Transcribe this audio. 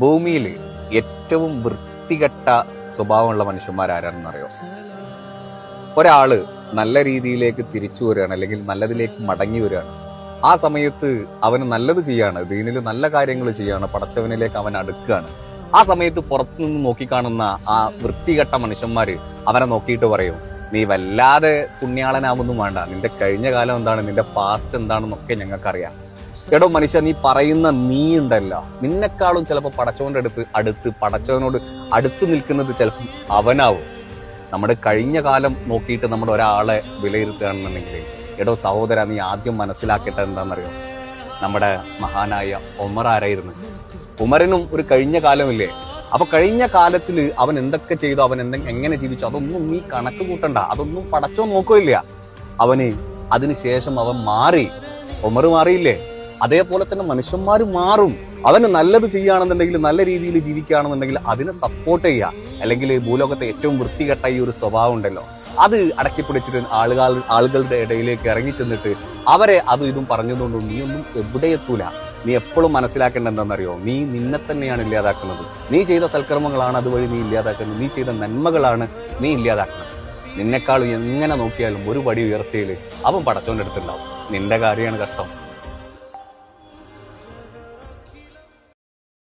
ഭൂമിയിൽ ഏറ്റവും വൃത്തികെട്ട സ്വഭാവമുള്ള മനുഷ്യന്മാരാരാണെന്നറിയോ? ഒരാള് നല്ല രീതിയിലേക്ക് തിരിച്ചു വരികയാണ്, അല്ലെങ്കിൽ നല്ലതിലേക്ക് മടങ്ങി വരികയാണ്. ആ സമയത്ത് അവന് നല്ലത് ചെയ്യാണ്, ദീനിൽ നല്ല കാര്യങ്ങൾ ചെയ്യാണ്, പടച്ചവനിലേക്ക് അവൻ അടുക്കുകയാണ്. ആ സമയത്ത് പുറത്തുനിന്ന് നോക്കിക്കാണുന്ന ആ വൃത്തികെട്ട മനുഷ്യന്മാര് അവനെ നോക്കിയിട്ട് പറയും, നീ വല്ലാതെ പുണ്യാളനാവൊന്നും വേണ്ട, നിന്റെ കഴിഞ്ഞ കാലം എന്താണ്, നിന്റെ പാസ്റ്റ് എന്താണെന്നൊക്കെ ഞങ്ങൾക്കറിയാം. എടോ മനുഷ്യ, നീ പറയുന്ന നീ ഉണ്ടല്ലോ, നിന്നെക്കാളും ചിലപ്പോൾ പടച്ചവന്റെ അടുത്ത് പടച്ചവനോട് അടുത്ത് നിൽക്കുന്നത് ചിലപ്പോൾ അവനാവും. നമ്മുടെ കഴിഞ്ഞ കാലം നോക്കിയിട്ട് നമ്മുടെ ഒരാളെ വിലയിരുത്തുകയാണെന്നുണ്ടെങ്കിൽ, എടോ സഹോദര, നീ ആദ്യം മനസ്സിലാക്കേണ്ടത് എന്താണെന്നറിയോ? നമ്മുടെ മഹാനായ ഉമർ ആരായിരുന്നു? ഉമറിനും ഒരു കഴിഞ്ഞ കാലമില്ലേ? അപ്പൊ കഴിഞ്ഞ കാലത്തിൽ അവൻ എന്തൊക്കെ ചെയ്തു, അവൻ എങ്ങനെ ജീവിച്ചു, അതൊന്നും നീ കണക്ക് കൂട്ടണ്ട, അതൊന്നും പടച്ചോ നോക്കില്ല. അവന് അതിനുശേഷം അവൻ മാറി. ഉമർ മാറിയില്ലേ? അതേപോലെ തന്നെ മനുഷ്യന്മാർ മാറും. അവന് നല്ലത് ചെയ്യുകയാണെന്നുണ്ടെങ്കിൽ, നല്ല രീതിയിൽ ജീവിക്കുകയാണെന്നുണ്ടെങ്കിൽ അതിനെ സപ്പോർട്ട് ചെയ്യുക. അല്ലെങ്കിൽ ഭൂലോകത്തെ ഏറ്റവും വൃത്തികെട്ട ഈ ഒരു സ്വഭാവം ഉണ്ടല്ലോ, അത് അടക്കി പിടിച്ചിട്ട് ആളുകളുടെ ഇടയിലേക്ക് ഇറങ്ങി ചെന്നിട്ട് അവരെ അതും ഇതും പറഞ്ഞതുകൊണ്ടും നീ ഒന്നും എവിടെ എത്തൂല. നീ എപ്പോഴും മനസ്സിലാക്കേണ്ട എന്താണെന്നറിയോ? നീ നിന്നെ തന്നെയാണ് ഇല്ലാതാക്കുന്നത്. നീ ചെയ്ത സൽക്കർമ്മങ്ങളാണ് അതുവഴി നീ ഇല്ലാതാക്കുന്നത്. നീ ചെയ്ത നന്മകളാണ് നീ ഇല്ലാതാക്കുന്നത്. നിന്നെക്കാളും എങ്ങനെ നോക്കിയാലും ഒരു പടി ഉയർച്ചയിൽ അവൻ പടച്ചോന്റെ അടുത്തുണ്ടാവും. നിന്റെ കാര്യമാണ് കഷ്ടം.